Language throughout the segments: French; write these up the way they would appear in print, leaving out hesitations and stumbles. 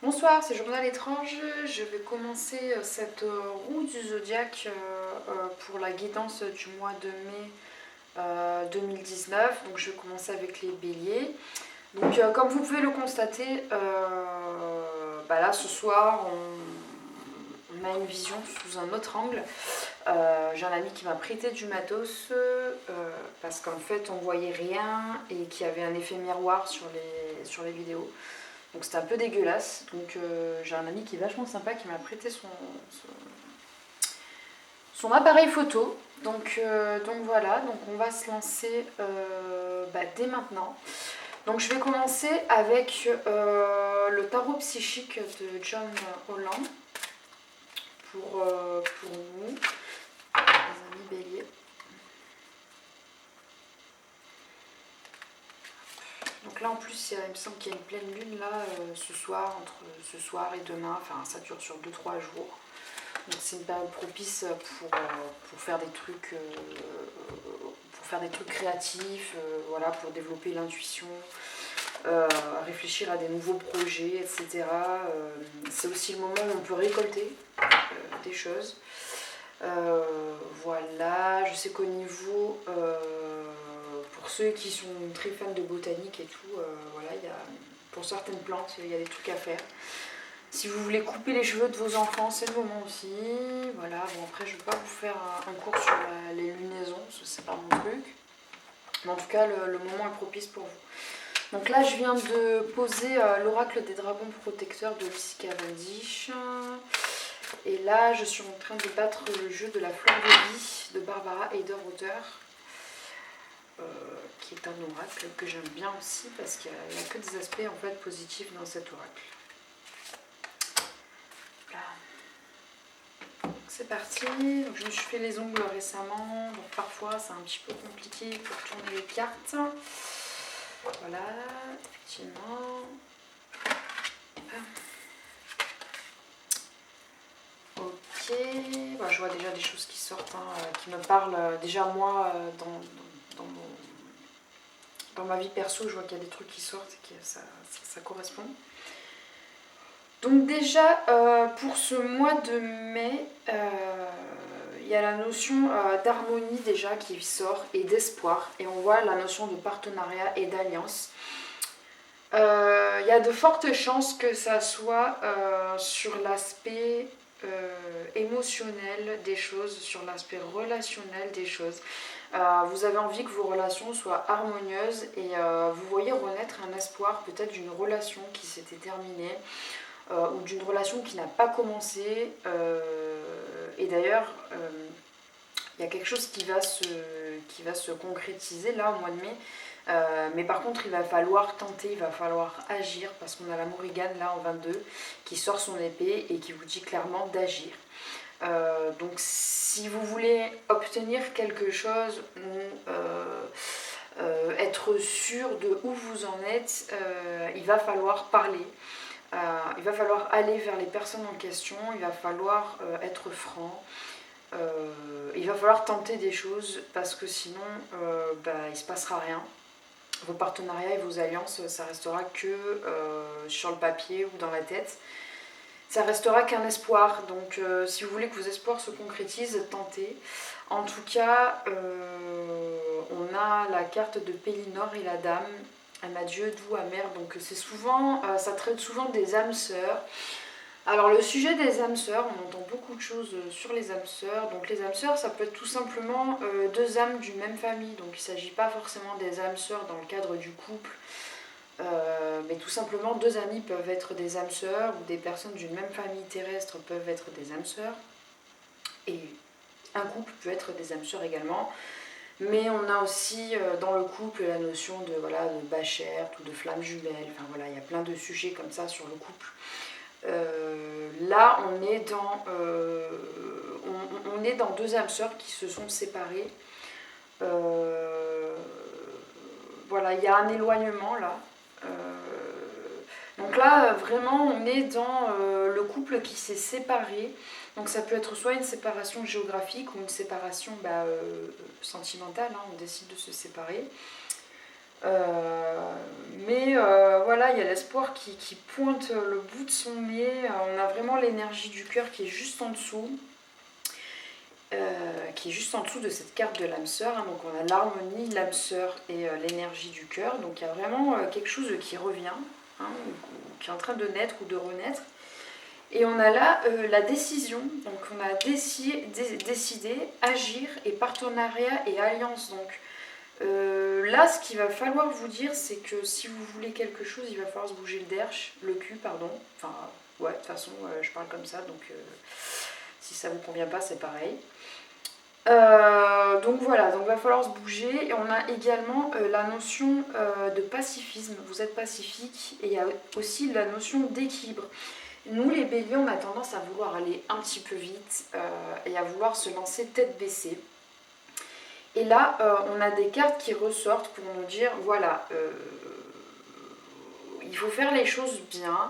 Bonsoir, c'est Journal étrange. Je vais commencer cette roue du zodiaque pour la guidance du mois de mai 2019. Donc je vais commencer avec les béliers. Donc comme vous pouvez le constater, là ce soir on a une vision sous un autre angle. J'ai un ami qui m'a prêté du matos parce qu'en fait on voyait rien et qu'il y avait un effet miroir sur les vidéos. Donc c'était un peu dégueulasse. Donc j'ai un ami qui est vachement sympa qui m'a prêté son appareil photo. Donc voilà, donc on va se lancer dès maintenant. Donc je vais commencer avec le tarot psychique de John Holland pour nous, les amis béliers. Donc là en plus il me semble qu'il y a une pleine lune là ce soir, entre ce soir et demain, enfin ça dure sur 2-3 jours. Donc c'est une période propice pour faire des trucs créatifs, voilà, pour développer l'intuition, réfléchir à des nouveaux projets, etc. C'est aussi le moment où on peut récolter des choses. Voilà, je sais qu'au niveau, pour ceux qui sont très fans de botanique et tout, voilà, pour certaines plantes, il y a des trucs à faire. Si vous voulez couper les cheveux de vos enfants, c'est le moment aussi. Voilà, bon après je ne vais pas vous faire un cours sur les lunaisons, c'est pas mon truc. Mais en tout cas, le moment est propice pour vous. Donc là, je viens de poser l'oracle des dragons protecteurs de Lucy Cavendish. Et là, je suis en train de battre le jeu de la fleur de vie de Barbara Heider-Otter, qui est un oracle que j'aime bien aussi parce qu'il n'y a que des aspects en fait positifs dans cet oracle. C'est parti, donc je me suis fait les ongles récemment, donc parfois c'est un petit peu compliqué pour tourner les cartes. Voilà, effectivement. Ok, je vois déjà des choses qui sortent, qui me parlent. Déjà moi, dans ma vie perso, je vois qu'il y a des trucs qui sortent et que ça correspond. Donc déjà, pour ce mois de mai, il y a la notion d'harmonie déjà qui sort et d'espoir. Et on voit la notion de partenariat et d'alliance. Il y a de fortes chances que ça soit sur l'aspect émotionnel des choses, sur l'aspect relationnel des choses. Vous avez envie que vos relations soient harmonieuses et vous voyez renaître un espoir peut-être d'une relation qui s'était terminée. Ou d'une relation qui n'a pas commencé. Et d'ailleurs, il y a quelque chose qui va se concrétiser là au mois de mai. Mais par contre, il va falloir tenter, il va falloir agir parce qu'on a la Morrigan là en 22 qui sort son épée et qui vous dit clairement d'agir. Donc si vous voulez obtenir quelque chose ou être sûr de où vous en êtes, il va falloir parler. Il va falloir aller vers les personnes en question, il va falloir être franc, il va falloir tenter des choses parce que sinon il ne se passera rien. Vos partenariats et vos alliances, ça restera que sur le papier ou dans la tête. Ça restera qu'un espoir. Donc si vous voulez que vos espoirs se concrétisent, tentez. En tout cas, on a la carte de Pélinor et la dame. Elle m'a Dieu doux, amer. Donc c'est souvent, ça traite souvent des âmes sœurs. Alors le sujet des âmes sœurs, on entend beaucoup de choses sur les âmes sœurs. Donc les âmes sœurs, ça peut être tout simplement deux âmes d'une même famille. Donc il ne s'agit pas forcément des âmes sœurs dans le cadre du couple. Mais tout simplement deux amis peuvent être des âmes sœurs ou des personnes d'une même famille terrestre peuvent être des âmes sœurs. Et un couple peut être des âmes sœurs également. Mais on a aussi dans le couple la notion de bachère ou de flamme jumelle. Enfin voilà, il y a plein de sujets comme ça sur le couple. Là, on est dans deux âmes sœurs qui se sont séparées. Voilà, il y a un éloignement là. Donc là, vraiment, on est dans le couple qui s'est séparé. Donc ça peut être soit une séparation géographique ou une séparation sentimentale, on décide de se séparer. Voilà, il y a l'espoir qui pointe le bout de son nez. On a vraiment l'énergie du cœur qui est juste en dessous. Qui est juste en dessous de cette carte de l'âme sœur. Donc on a l'harmonie, l'âme sœur et l'énergie du cœur. Donc il y a vraiment quelque chose qui revient, qui est en train de naître ou de renaître. Et on a là la décision. Donc on a décidé, agir et partenariat et alliance. Donc là, ce qu'il va falloir vous dire, c'est que si vous voulez quelque chose, il va falloir se bouger le cul, pardon. Enfin, ouais, de toute façon, je parle comme ça, donc si ça vous convient pas, c'est pareil. Donc voilà, donc il va falloir se bouger. Et on a également la notion de pacifisme. Vous êtes pacifique. Et il y a aussi la notion d'équilibre. Nous, les béliers, on a tendance à vouloir aller un petit peu vite et à vouloir se lancer tête baissée. Et là, on a des cartes qui ressortent pour nous dire, voilà, il faut faire les choses bien.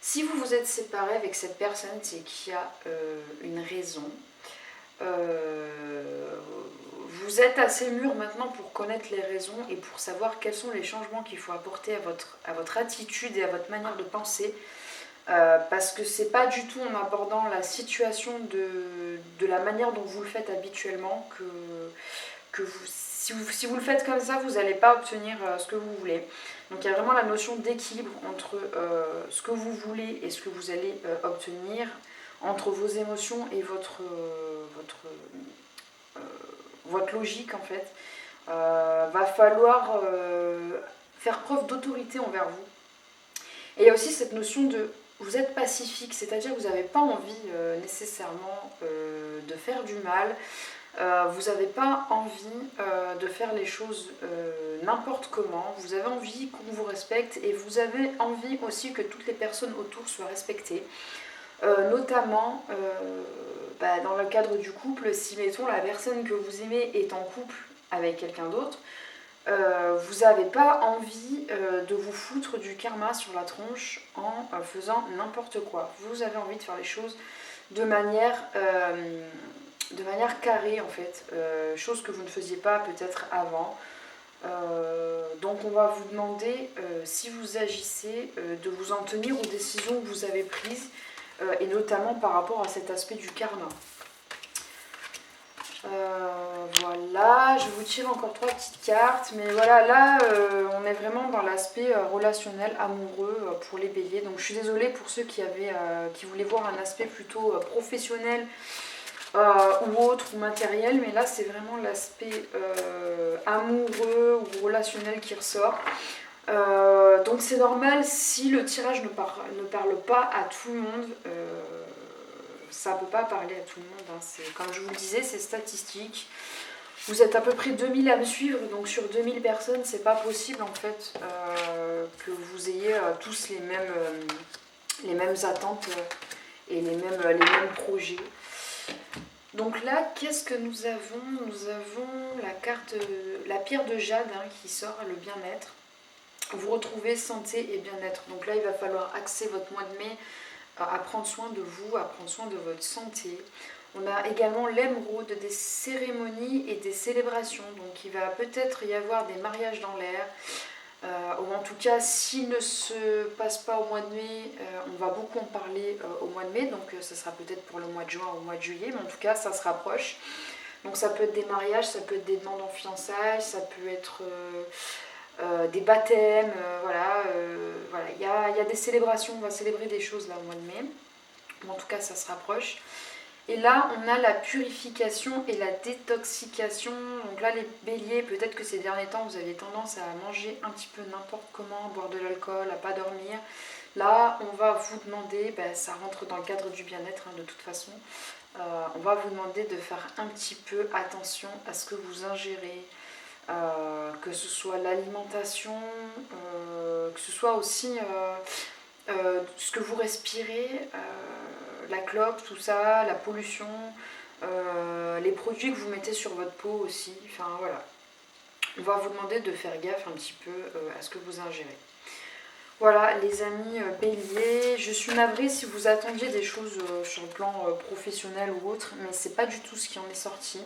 Si vous vous êtes séparé avec cette personne, c'est qu'il y a une raison. Vous êtes assez mûr maintenant pour connaître les raisons et pour savoir quels sont les changements qu'il faut apporter à votre attitude et à votre manière de penser. Parce que c'est pas du tout en abordant la situation de la manière dont vous le faites habituellement que si vous le faites comme ça, vous n'allez pas obtenir ce que vous voulez. Donc il y a vraiment la notion d'équilibre entre ce que vous voulez et ce que vous allez obtenir, entre vos émotions et votre logique en fait. Va falloir faire preuve d'autorité envers vous. Et il y a aussi cette notion de vous êtes pacifique, c'est-à-dire que vous n'avez pas envie nécessairement de faire du mal. Vous n'avez pas envie de faire les choses n'importe comment, vous avez envie qu'on vous respecte et vous avez envie aussi que toutes les personnes autour soient respectées. Notamment dans le cadre du couple, si mettons la personne que vous aimez est en couple avec quelqu'un d'autre, vous n'avez pas envie de vous foutre du karma sur la tronche en faisant n'importe quoi. Vous avez envie de faire les choses de manière carrée en fait, chose que vous ne faisiez pas peut-être avant. Donc on va vous demander, si vous agissez, de vous en tenir aux décisions que vous avez prises, et notamment par rapport à cet aspect du karma. Voilà, je vous tire encore 3 petites cartes, mais voilà, là on est vraiment dans l'aspect relationnel, amoureux pour les béliers. Donc je suis désolée pour ceux qui voulaient voir un aspect plutôt professionnel ou autre, ou matériel, mais là c'est vraiment l'aspect amoureux ou relationnel qui ressort. Donc c'est normal si le tirage ne parle pas à tout le monde. Ça ne peut pas parler à tout le monde, hein. Comme je vous le disais, c'est statistique. Vous êtes à peu près 2000 à me suivre, donc sur 2000 personnes, c'est pas possible en fait que vous ayez tous les mêmes attentes et les mêmes projets. Donc là, qu'est-ce que nous avons ? Nous avons la pierre de jade qui sort, le bien-être. Vous retrouvez santé et bien-être. Donc là, il va falloir axer votre mois de mai à prendre soin de vous, à prendre soin de votre santé. On a également l'émeraude, des cérémonies et des célébrations. Donc il va peut-être y avoir des mariages dans l'air. Ou en tout cas, s'il ne se passe pas au mois de mai, on va beaucoup en parler au mois de mai. Donc ça sera peut-être pour le mois de juin ou au mois de juillet. Mais en tout cas, ça se rapproche. Donc ça peut être des mariages, ça peut être des demandes en fiançailles, ça peut être... des baptêmes, voilà, il y a des célébrations, on va célébrer des choses là au mois de mai, en tout cas ça se rapproche. Et là on a la purification et la détoxication. Donc là les béliers, peut-être que ces derniers temps vous aviez tendance à manger un petit peu n'importe comment, boire de l'alcool, à pas dormir. Là on va vous demander, ça rentre dans le cadre du bien-être de toute façon, on va vous demander de faire un petit peu attention à ce que vous ingérez. Que ce soit l'alimentation, que ce soit aussi ce que vous respirez, la clope, tout ça, la pollution, les produits que vous mettez sur votre peau aussi, enfin voilà. On va vous demander de faire gaffe un petit peu à ce que vous ingérez. Voilà les amis béliers, je suis navrée si vous attendiez des choses sur le plan professionnel ou autre, mais c'est pas du tout ce qui en est sorti.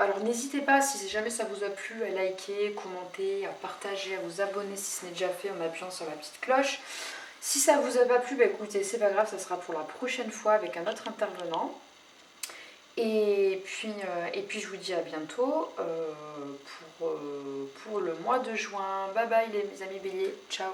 Alors n'hésitez pas, si jamais ça vous a plu, à liker, commenter, à partager, à vous abonner si ce n'est déjà fait en appuyant sur la petite cloche. Si ça vous a pas plu, bah écoutez, c'est pas grave, ça sera pour la prochaine fois avec un autre intervenant. Et puis je vous dis à bientôt pour le mois de juin. Bye bye les amis béliers, ciao.